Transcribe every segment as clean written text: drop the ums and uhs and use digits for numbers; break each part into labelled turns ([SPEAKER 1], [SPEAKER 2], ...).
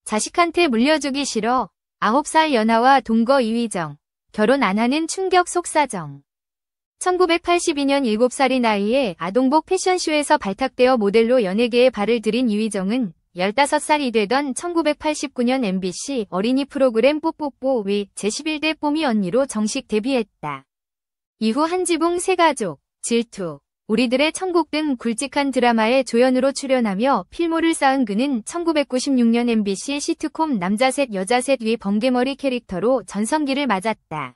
[SPEAKER 1] 자식한테 물려주기 싫어. 9살 연하와 동거 이휘정. 결혼 안 하는 충격 속사정. 1982년 7살의 나이에 아동복 패션쇼에서 발탁되어 모델로 연예계에 발을 들인 이휘정은 15살이 되던 1989년 MBC 어린이 프로그램 뽀뽀뽀의 제11대 뽀미 언니로 정식 데뷔했다. 이후 한지붕 새가족, 질투, 우리들의 천국 등 굵직한 드라마에 조연으로 출연하며 필모를 쌓은 그는 1996년 MBC 시트콤 남자셋 여자셋의 번개머리 캐릭터로 전성기를 맞았다.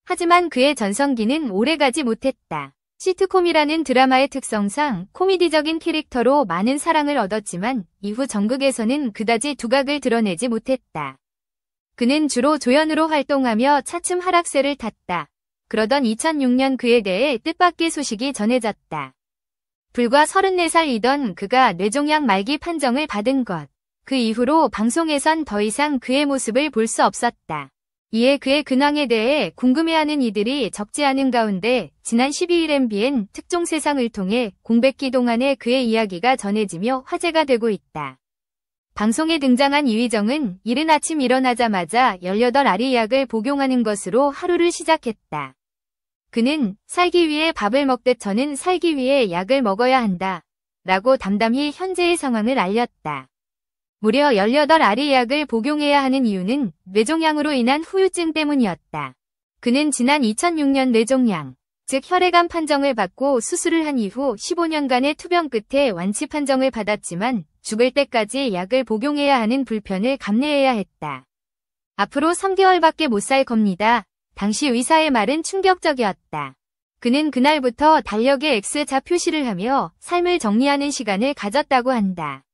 [SPEAKER 1] 하지만 그의 전성기는 오래가지 못했다. 시트콤이라는 드라마의 특성상 코미디적인 캐릭터로 많은 사랑을 얻었지만 이후 전극에서는 그다지 두각을 드러내지 못했다. 그는 주로 조연으로 활동하며 차츰 하락세를 탔다. 그러던 2006년 그에 대해 뜻밖의 소식이 전해졌다. 불과 34살이던 그가 뇌종양 말기 판정을 받은 것. 그 이후로 방송에선 더 이상 그의 모습을 볼 수 없었다. 이에 그의 근황에 대해 궁금해하는 이들이 적지 않은 가운데 지난 12일 MBN 특종세상을 통해 공백기 동안의 그의 이야기가 전해지며 화제가 되고 있다. 방송에 등장한 이휘정은 이른 아침 일어나자마자 18알이 약을 복용하는 것으로 하루를 시작했다. 그는 살기 위해 밥을 먹듯 저는 살기 위해 약을 먹어야 한다. 라고 담담히 현재의 상황을 알렸다. 무려 18알이 약을 복용해야 하는 이유는 뇌종양으로 인한 후유증 때문이었다. 그는 지난 2006년 뇌종양, 즉 혈액암 판정을 받고 수술을 한 이후 15년간의 투병 끝에 완치 판정을 받았지만 죽을 때까지 약을 복용해야 하는 불편을 감내해야 했다. 앞으로 3개월밖에 못 살 겁니다. 당시 의사의 말은 충격적이었다. 그는 그날부터 달력에 X자 표시를 하며 삶을 정리하는 시간을 가졌다고 한다.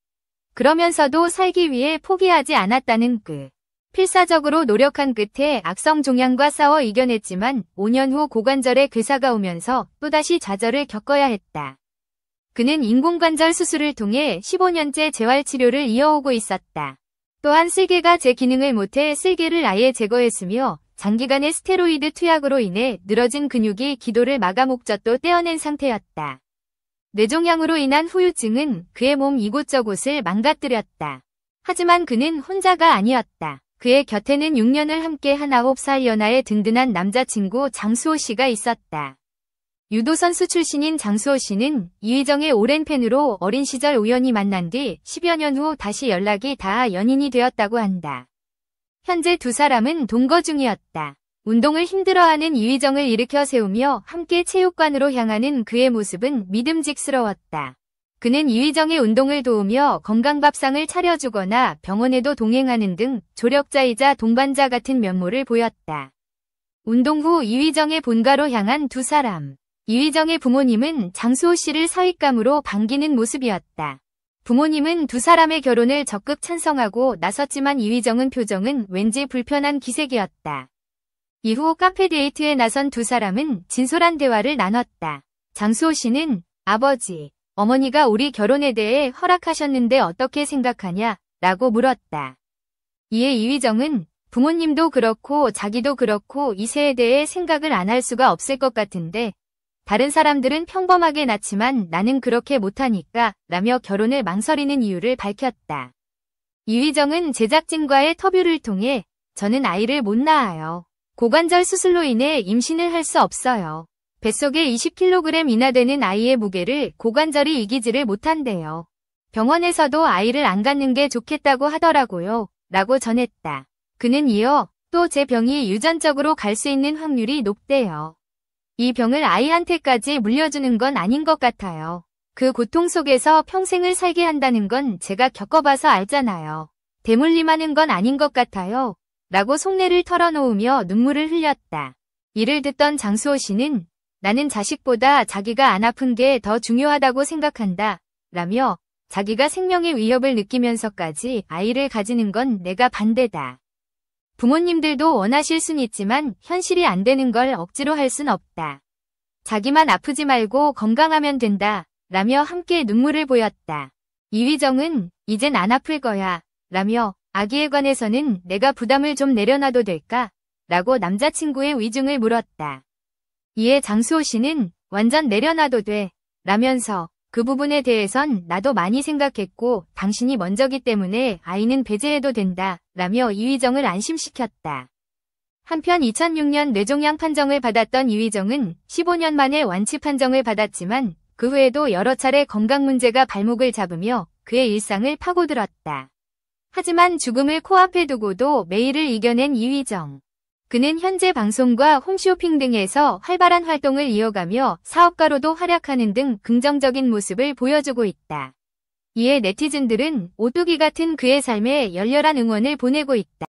[SPEAKER 1] 그러면서도 살기 위해 포기하지 않았다는 그. 필사적으로 노력한 끝에 악성 종양과 싸워 이겨냈지만 5년 후 고관절에 괴사가 오면서 또다시 좌절을 겪어야 했다. 그는 인공관절 수술을 통해 15년째 재활치료를 이어오고 있었다. 또한 쓸개가 제 기능을 못해 쓸개를 아예 제거했으며 장기간의 스테로이드 투약으로 인해 늘어진 근육이 기도를 마감 목젖도 떼어낸 상태였다. 뇌종양으로 인한 후유증은 그의 몸 이곳저곳을 망가뜨렸다. 하지만 그는 혼자가 아니었다. 그의 곁에는 6년을 함께한 9살 연하의 든든한 남자친구 장수호 씨가 있었다. 유도선수 출신인 장수호 씨는 이휘정의 오랜 팬으로 어린 시절 우연히 만난 뒤 10여 년 후 다시 연락이 닿아 연인이 되었다고 한다. 현재 두 사람은 동거 중이었다. 운동을 힘들어하는 이휘정을 일으켜 세우며 함께 체육관으로 향하는 그의 모습은 믿음직스러웠다. 그는 이휘정의 운동을 도우며 건강밥상을 차려주거나 병원에도 동행하는 등 조력자이자 동반자 같은 면모를 보였다. 운동 후 이휘정의 본가로 향한 두 사람. 이휘정의 부모님은 장수호 씨를 사윗감으로 반기는 모습이었다. 부모님은 두 사람의 결혼을 적극 찬성하고 나섰지만 이휘정은 표정은 왠지 불편한 기색이었다. 이후 카페 데이트에 나선 두 사람은 진솔한 대화를 나눴다. 장수호 씨는 아버지, 어머니가 우리 결혼에 대해 허락하셨는데 어떻게 생각하냐? 라고 물었다. 이에 이휘정은 부모님도 그렇고 자기도 그렇고 이세에 대해 생각을 안 할 수가 없을 것 같은데 다른 사람들은 평범하게 낳지만 나는 그렇게 못하니까 라며 결혼을 망설이는 이유를 밝혔다. 이휘정은 제작진과의 터뷰를 통해 저는 아이를 못 낳아요. 고관절 수술로 인해 임신을 할 수 없어요. 뱃속에 20kg 이나 되는 아이의 무게를 고관절이 이기지를 못한대요. 병원에서도 아이를 안 갖는 게 좋겠다고 하더라고요. 라고 전했다. 그는 이어 또 제 병이 유전적으로 갈 수 있는 확률이 높대요. 이 병을 아이한테까지 물려주는 건 아닌 것 같아요. 그 고통 속에서 평생을 살게 한다는 건 제가 겪어봐서 알잖아요. 대물림하는 건 아닌 것 같아요. 라고 속내를 털어놓으며 눈물을 흘렸다. 이를 듣던 장수호 씨는 나는 자식보다 자기가 안 아픈 게 더 중요하다고 생각한다. 라며 자기가 생명의 위협을 느끼면서까지 아이를 가지는 건 내가 반대다. 부모님들도 원하실 순 있지만 현실이 안 되는 걸 억지로 할 순 없다. 자기만 아프지 말고 건강하면 된다. 라며 함께 눈물을 보였다. 이휘정은 이젠 안 아플 거야. 라며 아기에 관해서는 내가 부담을 좀 내려놔도 될까? 라고 남자친구의 위중을 물었다. 이에 장수호 씨는 완전 내려놔도 돼. 라면서 그 부분에 대해선 나도 많이 생각했고 당신이 먼저기 때문에 아이는 배제해도 된다 라며 이휘정을 안심시켰다. 한편 2006년 뇌종양 판정을 받았던 이휘정은 15년 만에 완치 판정을 받았지만 그 후에도 여러 차례 건강 문제가 발목을 잡으며 그의 일상을 파고들었다. 하지만 죽음을 코앞에 두고도 매일을 이겨낸 이휘정. 그는 현재 방송과 홈쇼핑 등에서 활발한 활동을 이어가며 사업가로도 활약하는 등 긍정적인 모습을 보여주고 있다. 이에 네티즌들은 오뚜기 같은 그의 삶에 열렬한 응원을 보내고 있다.